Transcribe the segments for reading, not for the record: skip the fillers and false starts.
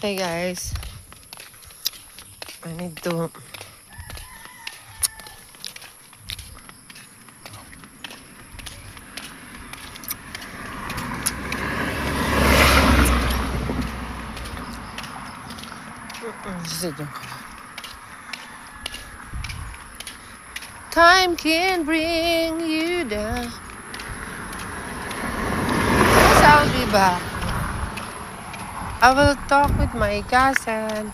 Hey guys, I need to sit down. Time can bring you down. Yes, I'll be back. I will talk with my cousin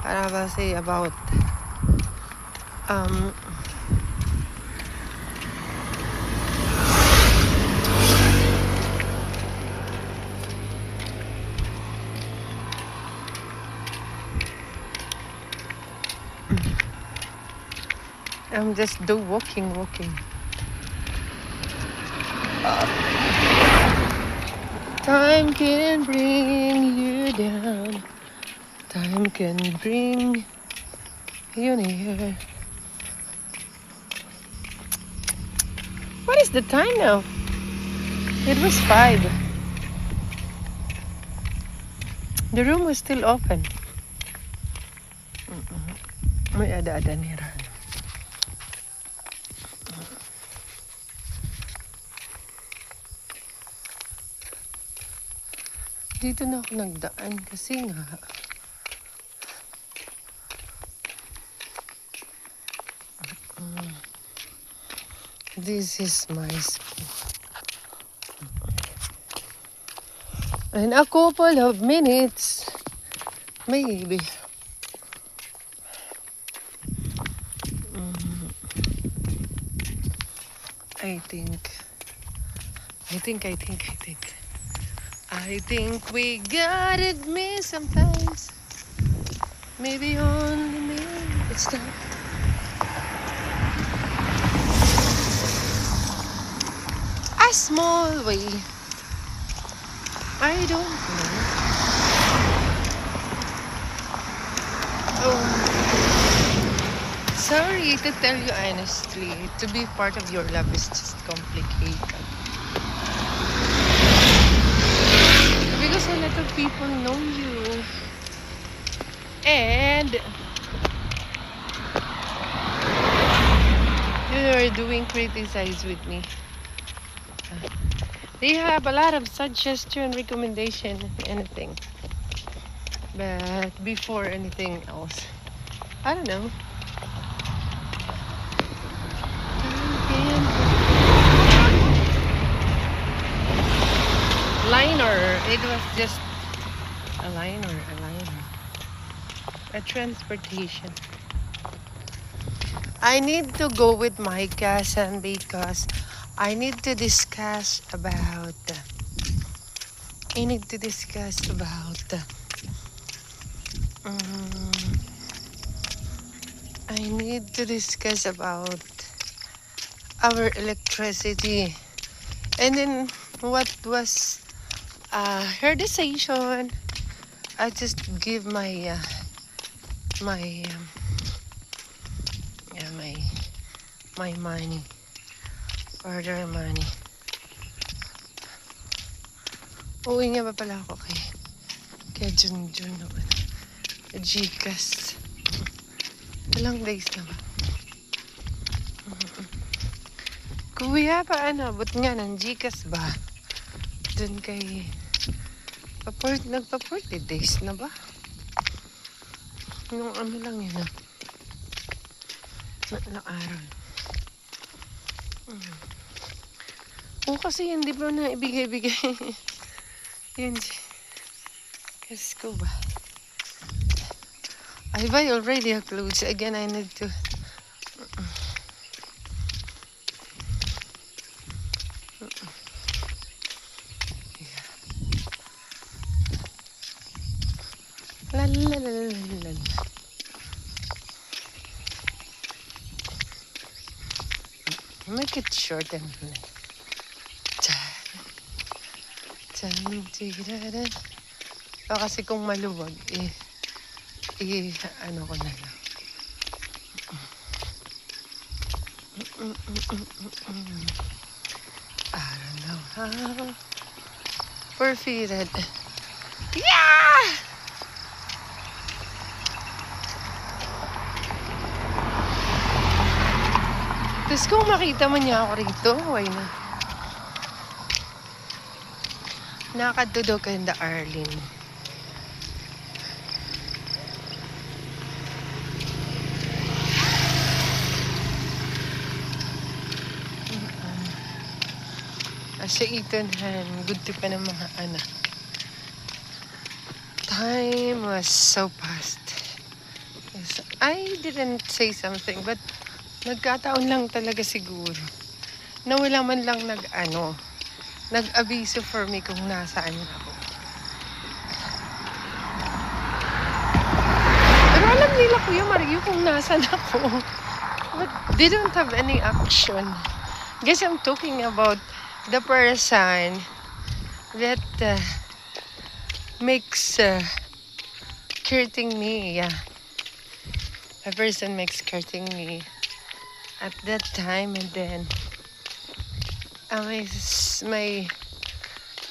and I will say about um I'm just walking. Time can bring you down. Time can bring you near. What is the time now? It was 5. The room was still open. May ada-ada nira. Dito na ako nagdaan kasi nga this is my school. In a couple of minutes, maybe. I think we got it me sometimes. Maybe only me. It's time. A small way. I don't know. Oh, sorry to tell you honestly. To be part of your love is just complicated. Because a lot of people know you. And you are doing criticize with me. They have a lot of suggestion, recommendation, anything. But before anything else, I don't know. Liner. It was just a liner. A transportation. I need to go with my cousin because I need to discuss about our electricity, and then what was her decision. I just give my my money, order money. Uwi nga ba pala ako kay Junjun naman. Gcash. Ilang days na ba? Kuya, paano? But nga ng Gcash ba? Dun kay nagpa-40 days na ba? Nung ano lang yun na araw. Oo, kasi hindi ba na ibigay yun. Kasi ko ba? I buy already a clothes. Again, I need to la la la la la. Make it short and kasi kung maluwag ano ko na lang. I don't know how. Forfeited. Yeah! Tapos kung makita man niya ako rito, why na? Nakadudog ka na Arlene. Sa itonhan, good to pa ng mga anak. Time was so fast. Yes, I didn't say something, but nagkataon lang talaga siguro. Na wala man lang nag-abiso for me kung nasaan ako. Pero alam nila Kuya Mario kung nasaan ako. But they don't have any action. Guess I'm talking about the person that makes courting me, yeah. A person makes courting me at that time, and then my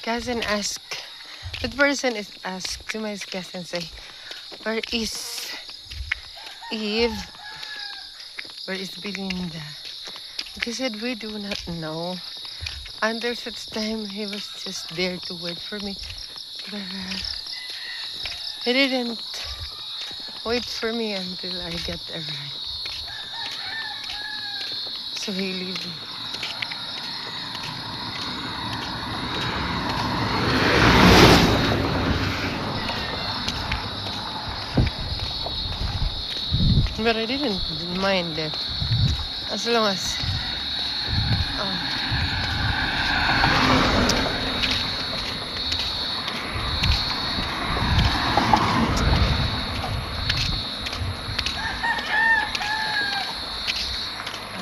cousin asked, that person is asked to my cousin, say, where is Eve? Where is Belinda? They said, we do not know. Under such time, he was just there to wait for me. But he didn't wait for me until I got arrived. So he leave me. But I didn't mind that. As long as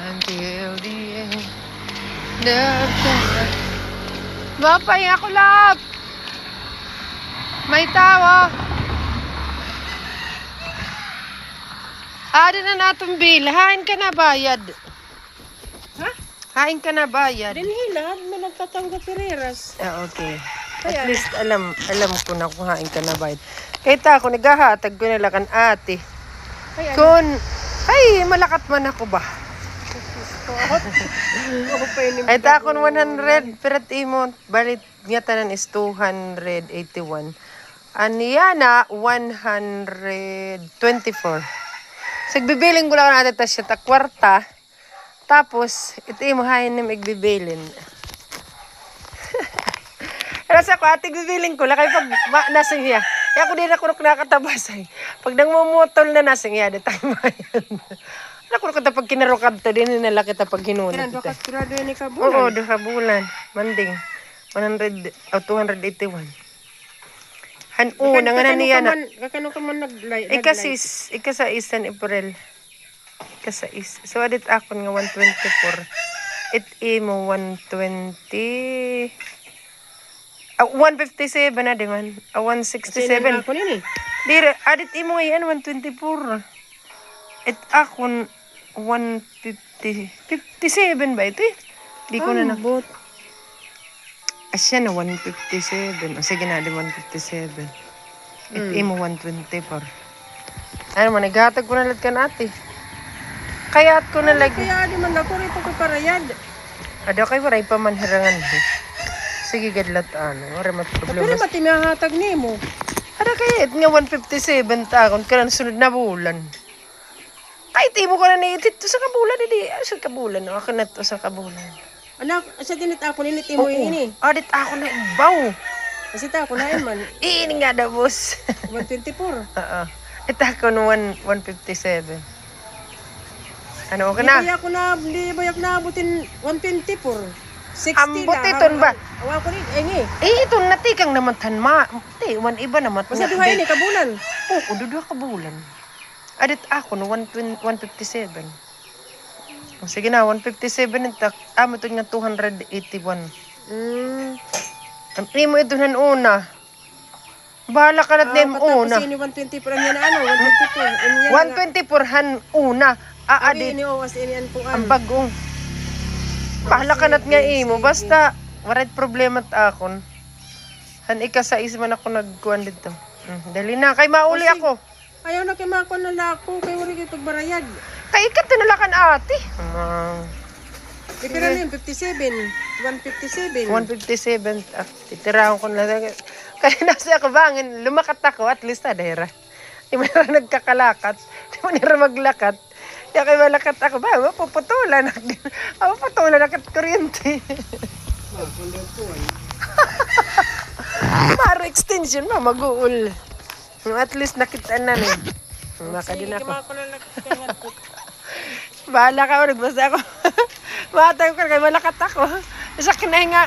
until the end of time. Mapay ako, lap! May tawa! Ada na natong bill. Hain ka na bayad. Ha? Hain ka na bayad. Dinhilad, may nagtatawag Ferreras. Ah, okay. Kaya- At least alam ko na kung hain ka na bayad. Kahit ako, naghahatag ko nila kan ate. Kaya Kung, ay, malakat man ako ba? Kahit ako 100, pero imo, balit nga tanan is 281. Aniya na 124. Sagbibilin ko lang natin ta siya ta kwarta. Tapos, ito yung hain na magbibilin. Pero sa ko, ate, bibilin ko lang kayo pag nasing hiya. Kaya ako din ako nakatabas ay. Pag nangmumutol na nasing hiya, di tayo mayan. Ako kita pag kinarukad to, din nila kita pag hinunod. Kailan kita. bakas kurado yan ikaw Oo, bulan? 2 bulan. Manding. 281. Nga na niya na. Kakano ka man nag-light? Ikasa isan April. Ikasa is. So, adit akon nga 124. It imo 120. 157 na di man. 167. Ako nini. Dire, adit imo ngayon 124. It akon 150. 57 ba ito eh? Di ko na Ambot. Asya na 157. O sige na, di 157. It imo 124. Ano mo, naghatag ko na lag ka nati. Kaya't ko na lag. Kaya di man ako rito ko parayad. Ada kay waray pa man hirangan. Sige, gadlat wala mat Pero problema. ba tinahatag ni mo? Ada kay it nga 157 takon karon sunod na bulan. Kahit imo ko na niitit to sa kabulan, hindi. Sa kabulan, ako na to sa kabulan. Anak, sa dinit ako ninit mo ini. Adit ako na ibaw. Kasi ta ako na yan man. Iini nga da, boss. 124. Oo. Ito ako no 157. Ano, okay na? Di ba yak naabutin 124? 60 Ambot iton ba? Awa ko rin, ay ni. Ito natikang naman tanma. Ti, one iba naman. Basta duha ini kabulan. Oo, duduha ka bulan. Adit ako no 157. O, sige na, 157 ito. Amo ito nga 281. Hindi mo ito nan una. Bahala ka na din una. Patapos ini 124 ang yan ano, 124. 124 han una. Adi Aadit. ini owas ini an puan. Ang bagong. Bahala ka na't nga imo. Basta, warait problema at akon. Han ika sa isman ako nagkuhan dito. Dali na, kay mauli Kasi- ako. Ayaw na kay mako na lako, kay wala kay pagbarayad. Kay ikat tinulakan ate. Ipira na yun, 57. 157. 157. Titirahan ko na. Kaya nasa ako bangin, lumakat ako, at least adera. Di mo na nagkakalakat. Di mo na maglakat. Kaya kayo malakat ako, ba, mapuputulan. Mapuputulan agad kuryente. Maro extension mo, mag-uul. At least nakita na rin. Maka din ako. Bahala ka, nagbasa ako. Matay ko, kaya malakat ako. Sa kinahinga.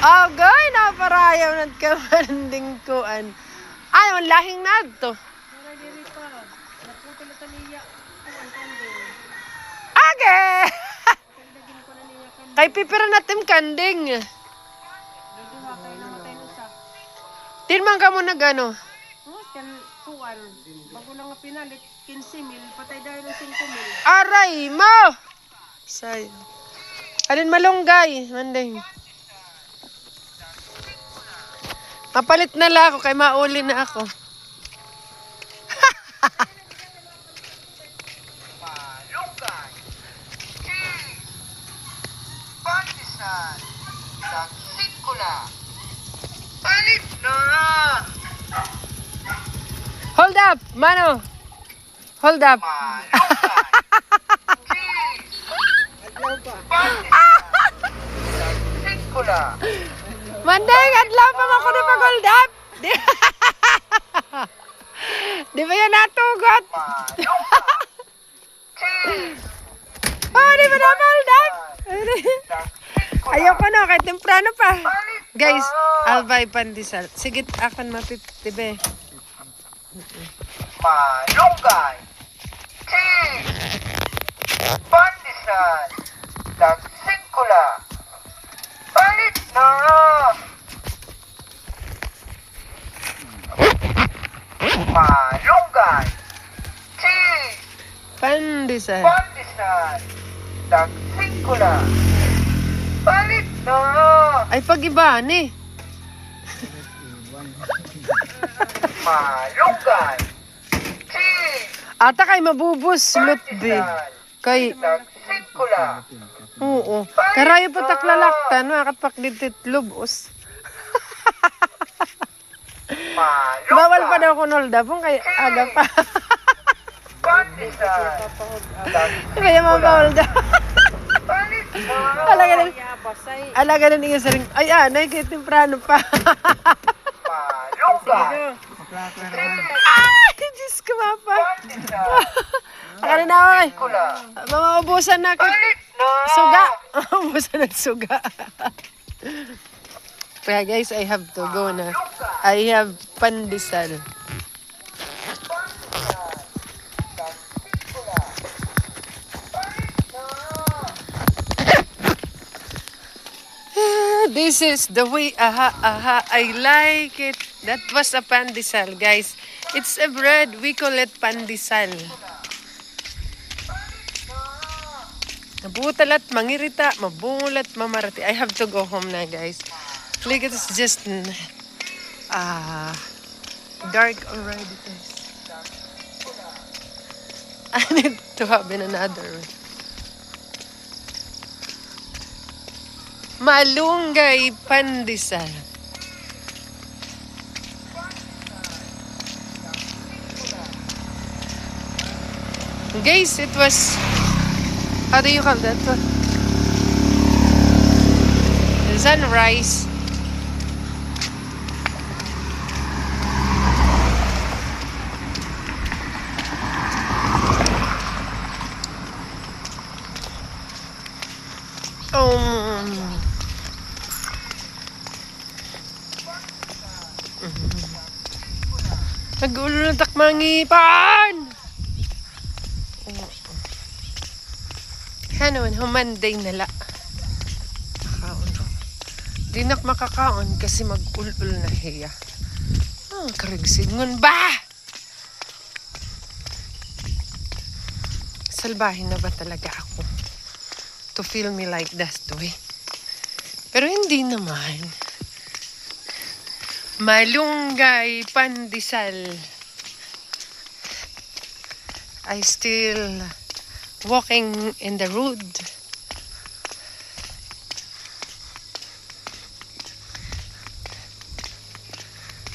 Oh, goy, naparayaw nagkamanding kuan. Ay, ang lahing na to. Age! Kay pipira natin kanding. Tinman ka mo nag-ano? Bago lang nga pinalit, 15,000. Patay dahil ng 5,000. Aray mo! Say. Alin malunggay, manding. Mapalit na lang ako kay mauli na ako. Malunggay. Pantisan. Tagsikula. Palit na! Hold up, mano. Hold up. Malunggay. Adlaw pa. Pantisan. Tagsikula. Manding, adlaw pa ako na pag-hold up. Di, di ba yan natugot? Oh, di ba na hold up? Ayoko na, kahit temprano pa. Guys, albay pandesal. Sige, akan mapiptibe. Malunggay. Pantisan. Tagsikula. Palit na! Malunggay. Pandesal. Pantisan. Tagsikula. Palit na! Ay, pag-iba, ni. Malunggay. Ata kay mabubos, lutbi. Kay, Tagsikula. oo. Karayo pa taklalaktan, makapak lubos. Malunggay. Bawal pa daw kung hold up, kay aga pa. Pantisan. Kaya mabawal daw. Palit na! Alaga na, Basay. alaga na niya sa ring. Ay, nay, kay temprano pa. Malunggay. Ay, Diyos ko, mapa. Pantisan. Akala na ako, eh. Kula. Mamaubusan na ako. Palit na! Suga. Mamaubusan ng suga. Kaya guys, I have to go na. I have pandesal. This is the way, I like it. That was a pandesal, guys. It's a bread, we call it pandesal. Nabutal at mangirita, mabulat, mamarati. I have to go home na, guys. Look, it's just dark already, guys. I need to have another. Malunggay pandesal. Guys, it was, how do you call that? Sunrise. Nag-ulo ng takmangipan! Ano, humanday nala. Makaon ko. Di nak makakaon kasi mag-ulul na hiya. Karigsingon ba? Salbahin na ba talaga ako? To feel me like that way? Pero hindi naman. Malunggay pandesal. I still walking in the road.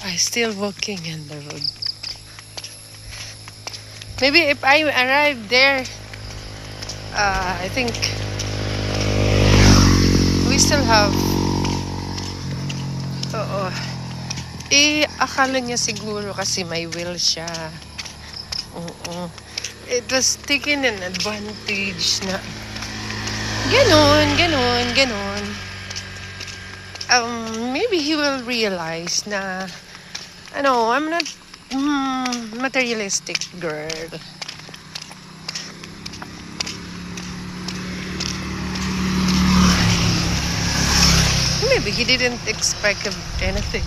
I still walking in the road. Maybe if I arrive there, I think we still have. Oo. Akala niya siguro kasi may will siya. Oo. It was taken an advantage na ganon. Maybe he will realize na, I'm not materialistic girl. Maybe he didn't expect anything.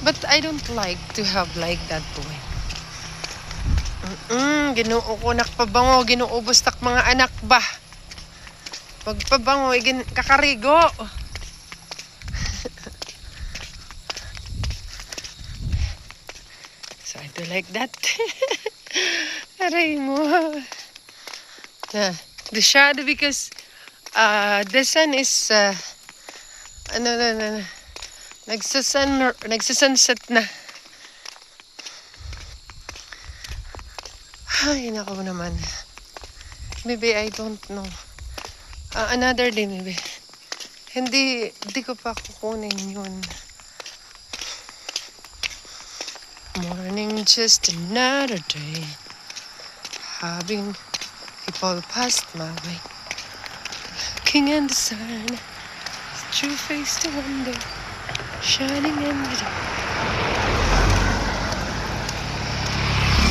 But I don't like to have like that boy. Ginoo ko nakpabango, ginoo bustak mga anak ba. Pagpabango, kakarigo. So I do like that. Aray mo. The shadow because the sun is nagsasunset na. Ay, nako naman. Maybe I don't know. Another day maybe. Hindi ko pa kukunin yun. Morning, just another day. Having people passed my way. Looking in the sun. True face to wonder. Shining in the dark.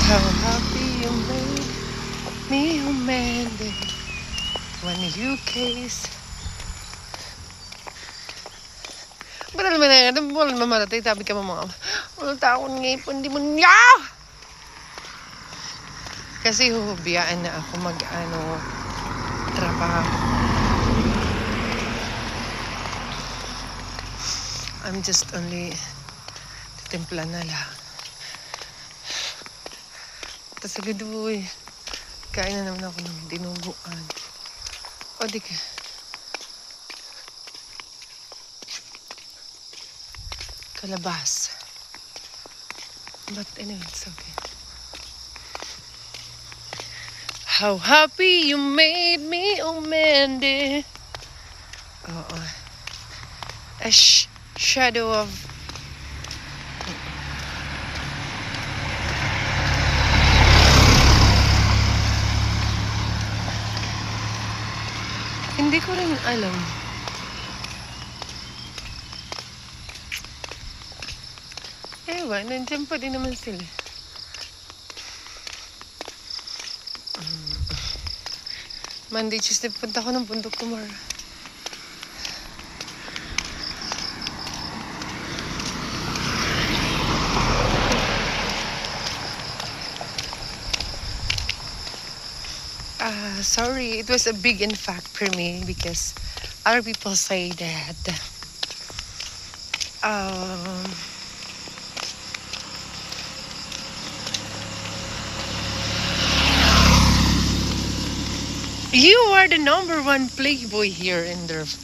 How happy you made me, oh man, when you kiss. Ba't naman na yan? Wala mamaratay, tabi ka mga. Wala takon ngipon, di mo niya! Kasi hubiyaan na ako trabaho. I'm just only titimpla na lang. Tapos agad kain na naman ako ng dinuguan. O di ka. Kalabas. But anyway, it's okay. How happy you made me, oh Mandy. Oo. A shadow of hindi ko rin alam. Ewan, nandiyan pa din naman sila. Monday, Tuesday, punta ko ng bundok tomorrow. Sorry, it was a big impact for me because other people say that you are the #1 playboy here in this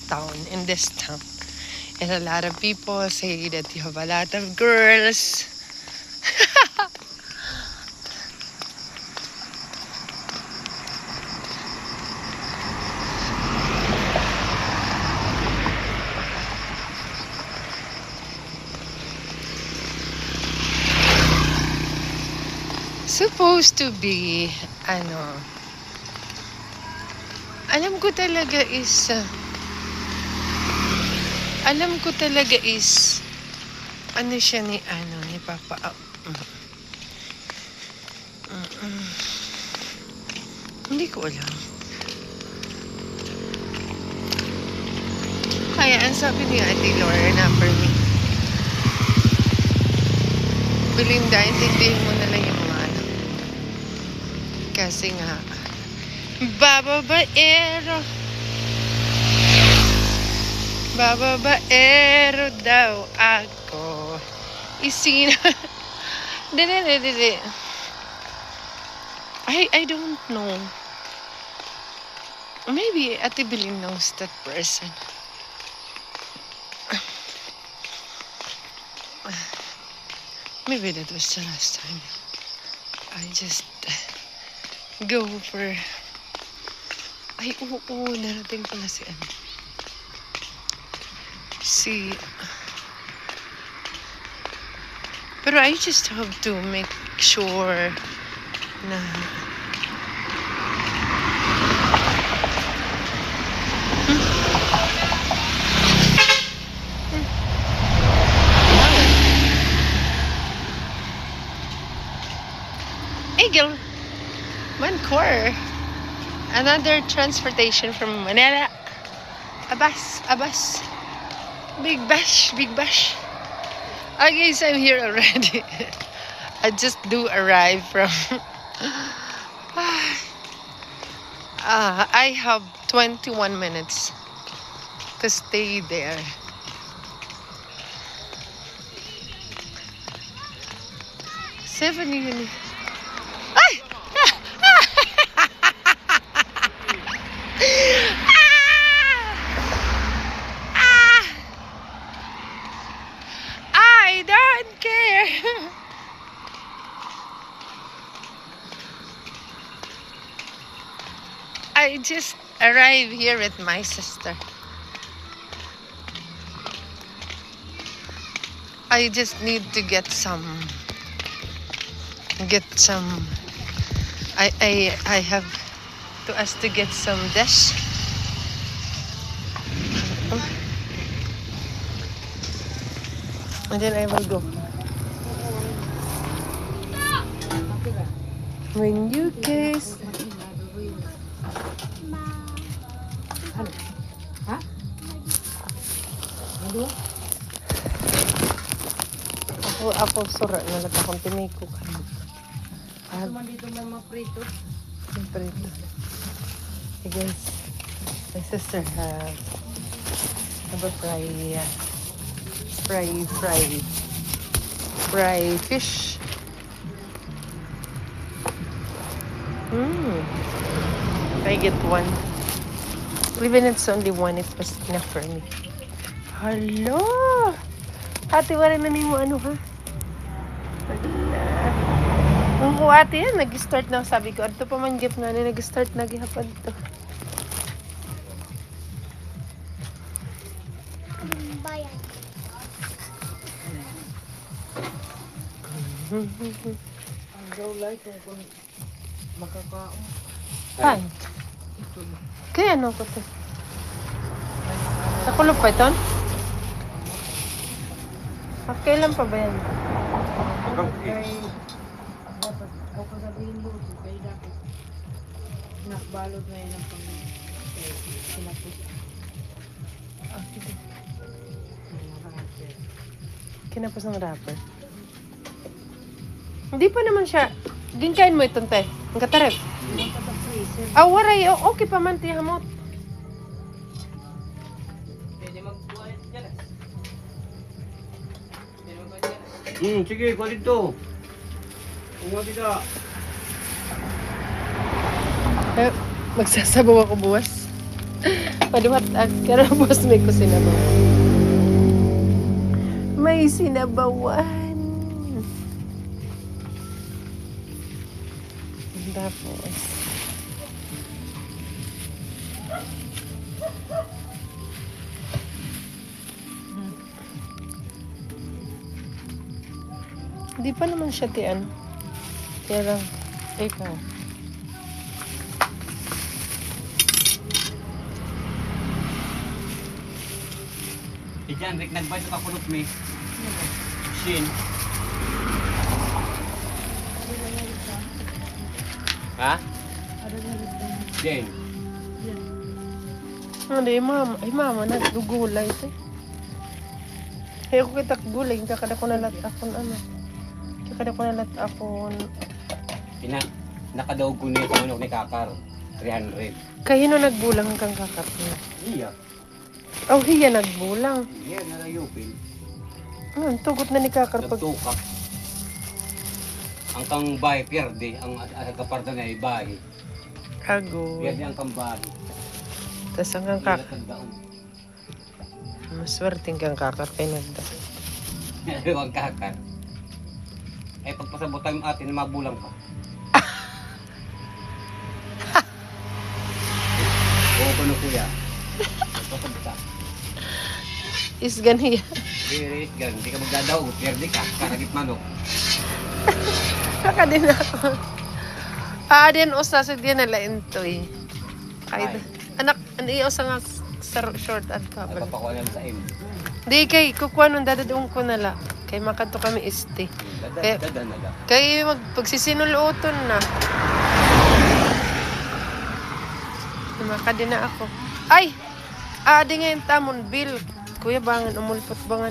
town. And a lot of people say that you have a lot of girls. Supposed to be, alam ko talaga is, siya ni Papa. Hindi ko alam. Kaya, ang sabi ni Ate Lorna for me, Belinda, intindihin mo na lang yung mga kasi nga, bababaero daw ako. Dili. I don't know. Maybe Ate Bilin knows that person. Maybe that was the last time. I just go for... Ay, oo, narating pala si ano. Pero I just have to make sure na... Eagle, Mancor. Another transportation from Manila. A bus. Big bash. Okay, guys, I'm here already. I just do arrive from... I have 21 minutes to stay there. Seven yun. Ay! I don't care. I just arrived here with my sister. I just need to get some. I have to ask to get some dish. And then I will go. When you kiss. Ako sura na lang akong tiniko ka. Naman dito may mga prito. Prito. I guess my sister have a fry fish. I get one. Even it's only one, it was enough for me. Hello! Ate, wala na mo ano ha? Wala. Nung ko ate yan, nag-start na. Sabi ko, ato pa man gift na nag-start na gihapad to. Ang gawlay kung makakaon. Ay. Kaya ano ko to? Nakulog pa ito? Kailan pa ba yan? Dapat ako sabihin mo, kaya dapat nakbalot na yan ang sinapos. Kinapos ng wrapper. Hindi pa naman siya. Gingkain mo itong te. Ang katarep. Waray. Okay pa man tiya hamot. Sige, kuha dito. Kuha dito. Magsasabaw ako buwas. Paduhat karabos may ko sinabaw. May sinabawan. Tapos hindi pa naman siya tiyan. Kaya lang ikaw. Ikan, Rick, nagbayad ka kulot me. Shin. Ha? Jen. Hindi, mama. Ay, mama, nagugulay ito. Kaya ko kita gulay, kakada ko nalat akon ano. Kakada ko nalat akon. Nakadaog ko niya sa manok ni Kakar. 300. Kaya no nagbulang kang kakap niya. Iya. Oh, hiya nagbulang. Iya, narayupin. Tugot na ni kakar pag... Nagtukak. Ang kang bahay, pierde. Ang kaparta na ay bahay. Ago. Pierde ang kang bahay. Tapos ang kang kakar. Tatandaan. Maswerteng kang kakar kay nagda. Ang Kakar. Eh, pagpasabutan yung atin, mabulang pa. Oo, ano kuya? Pagpasabutan. Isgan niya. Hindi ka magdadaw. Perde ka. Karagit manok. Kaka din ako. Din usa sa din nala intoy. Ay, anak, ano sa nga short ad pa ba? Nagpapakuha namin sa M. Di kay kukuha nung dadadong ko nala. Kay makadto kami este. Dada na lang. Kay pagsisinuluton na. Makadi na ako. Ay! Di nga yung tamon, Bill. Kuya, bangan, umulpot bangan.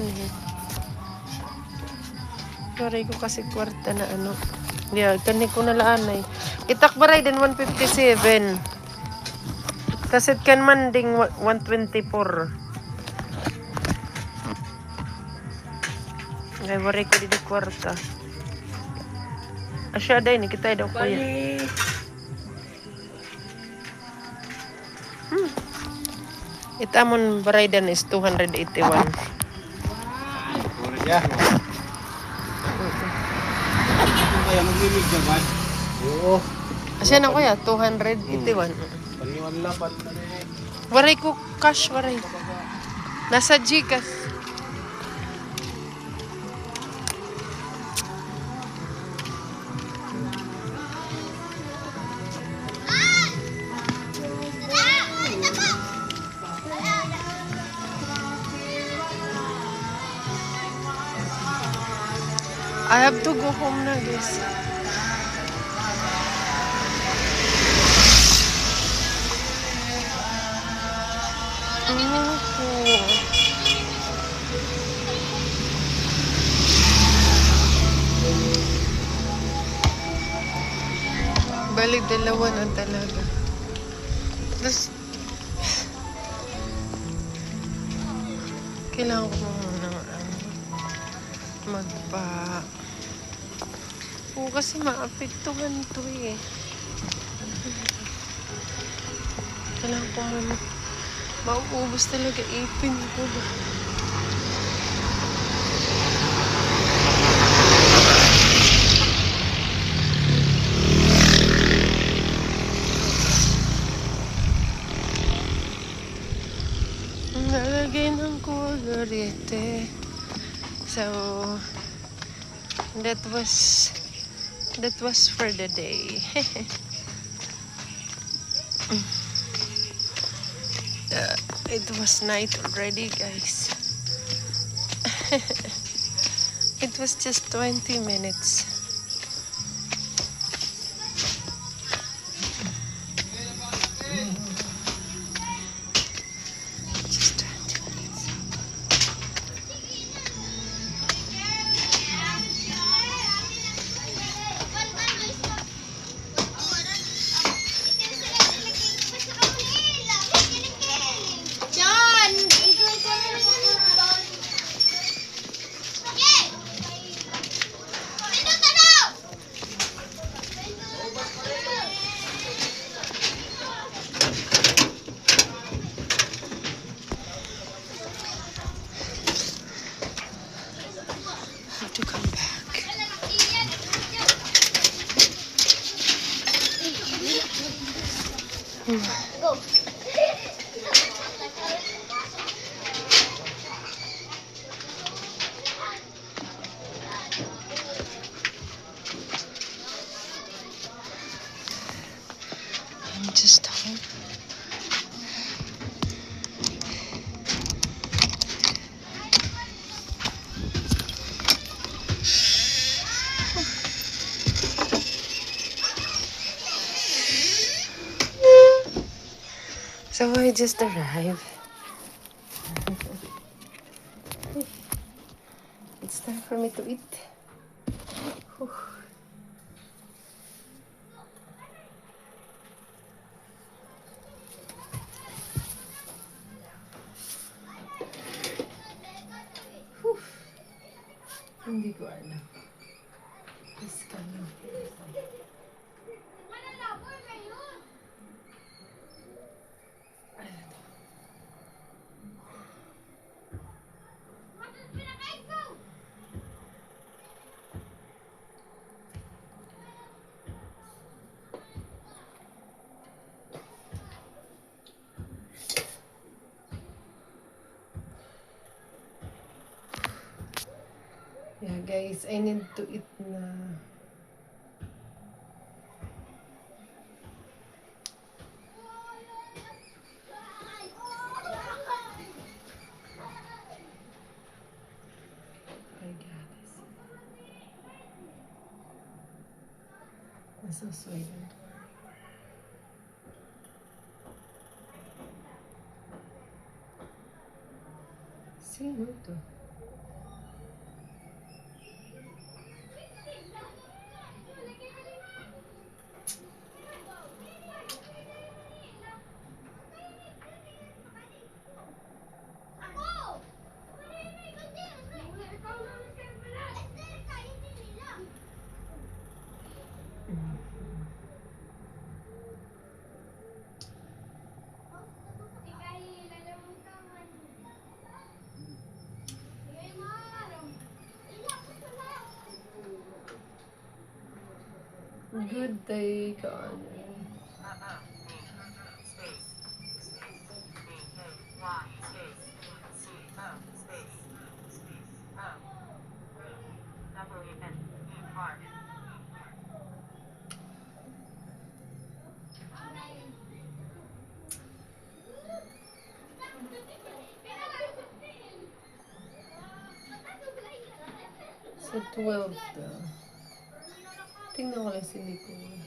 Sorry ko kasi kwarta na ano. Yeah, kani ko nalaanay. Itakbaray din 157. Kasit kan man ding 124. Ngay waray ko di kwarta. Asya day ni kita daw kuya. Itamon baraydan is 281. Yeah. Kaya magmimig ka ba? Oo. Asya na kuya, 281. Paniwan lapat. Waray ko cash, waray. Nasa Gcash. I have to go home na, guys. Balik dalawa na talaga. Tapos, kailangan ko muna magpa... Oo, kasi maapektuhan to eh. Kailangan ko muna mauubos talaga ipin ko ba. Nalagay ng kolorete. So, that was for the day. It was night already, guys. It was just 20 minutes. Just 20 minutes. Have to come back. I'm just home. So I just arrived. It's time for me to eat. Whew. Whew. Hindi ko alam. It's coming. Guys, I need to eat na. My God. I'm so sweaty. Sino to? Good day, Connor. Sa 12 daw. Tingnan ko lang si Nicole.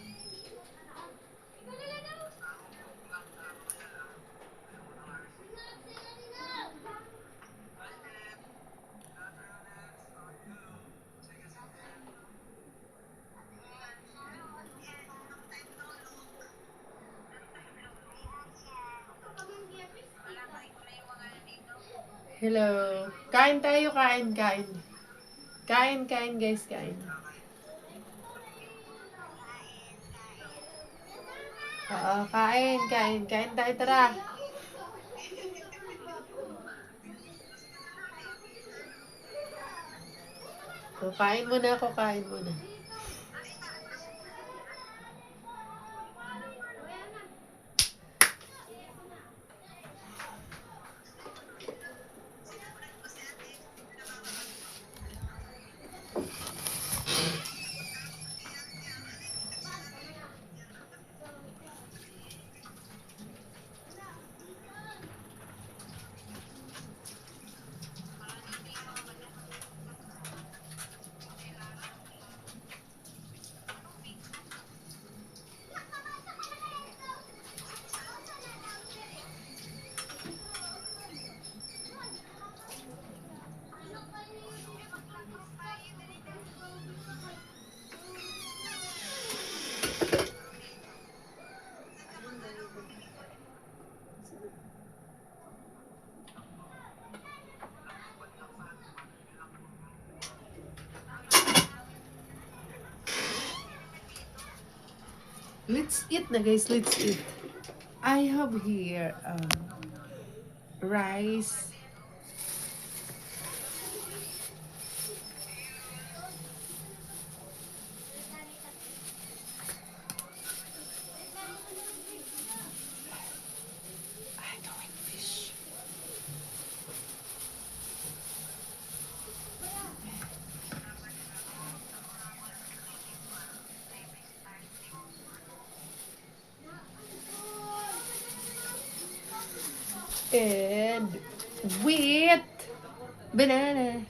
Hello. Kain tayo, kain. Kain, guys, kain. Oo, kain. Kain tayo, tara. So, kain muna ako, kain muna. Let's eat na, guys. Let's eat. I have here rice. I don't like fish. And with banana.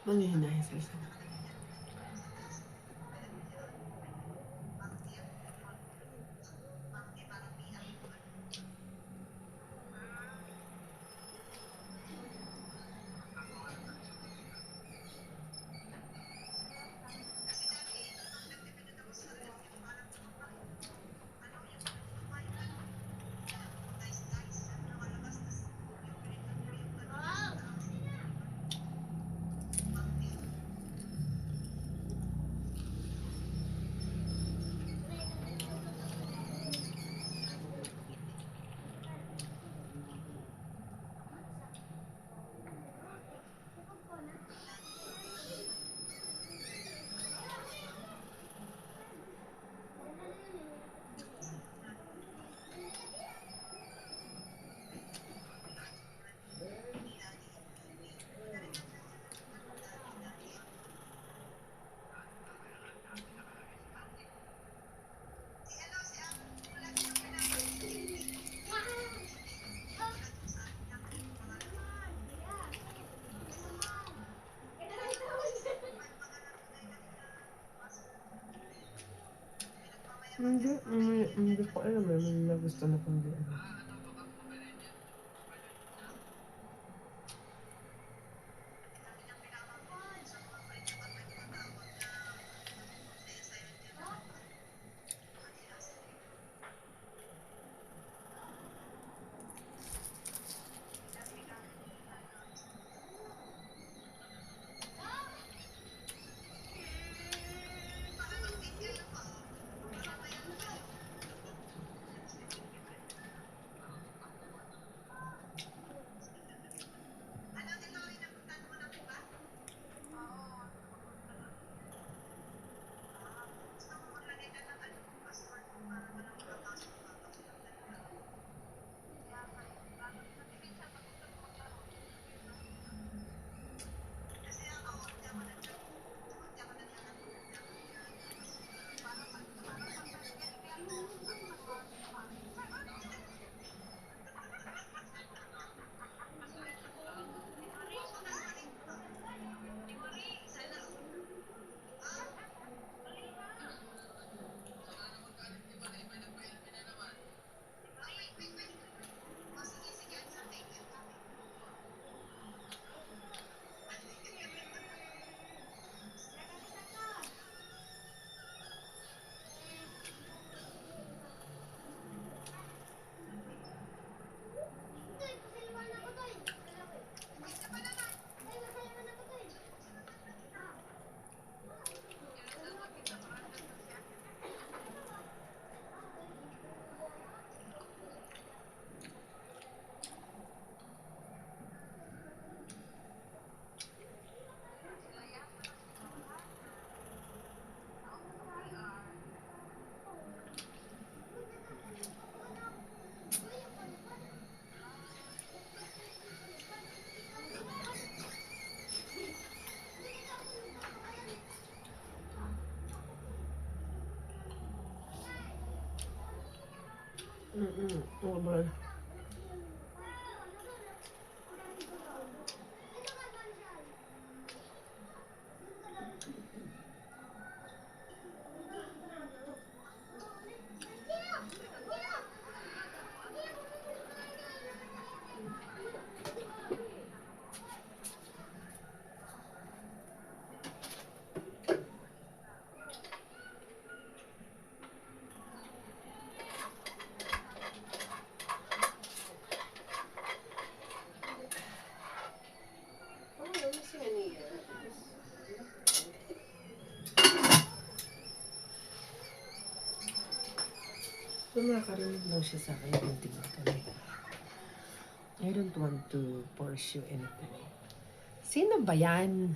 Manghihinahin sila sa hindi ko alam eh. May nagusto na kung di ano. Oo ba? Nakakarinig lang siya sa akin yung tingin kami. I don't want to pursue anything. Sino ba yan?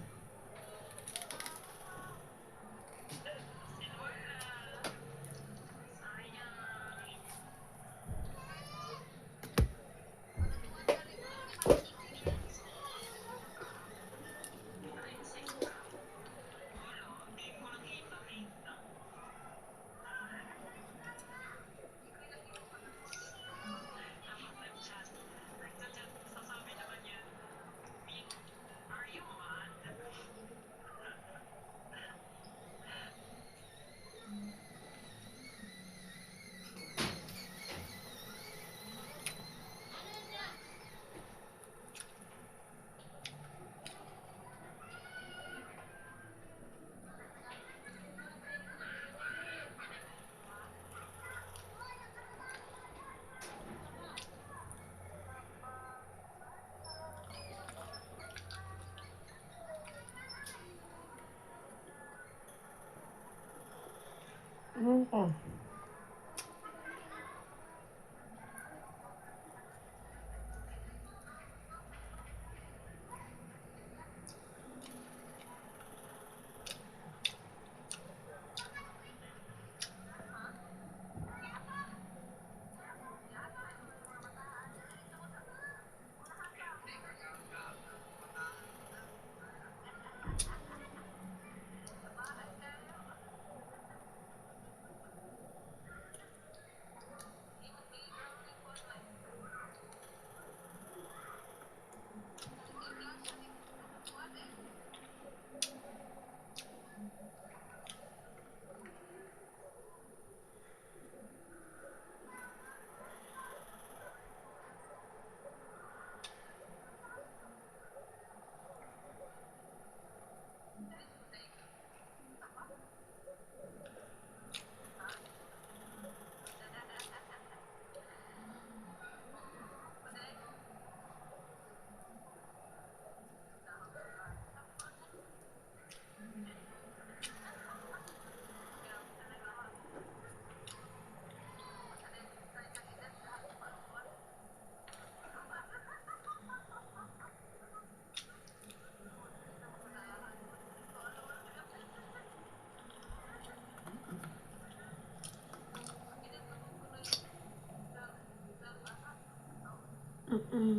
Ano ko?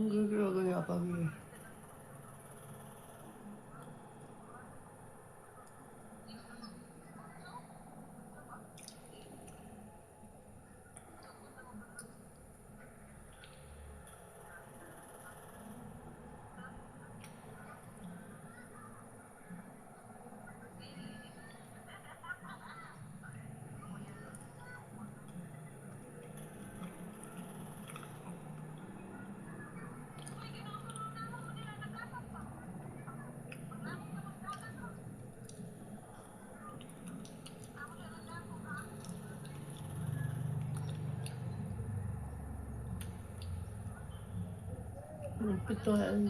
Gagawin ako kami. Pituan.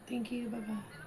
Thank you. Bye-bye.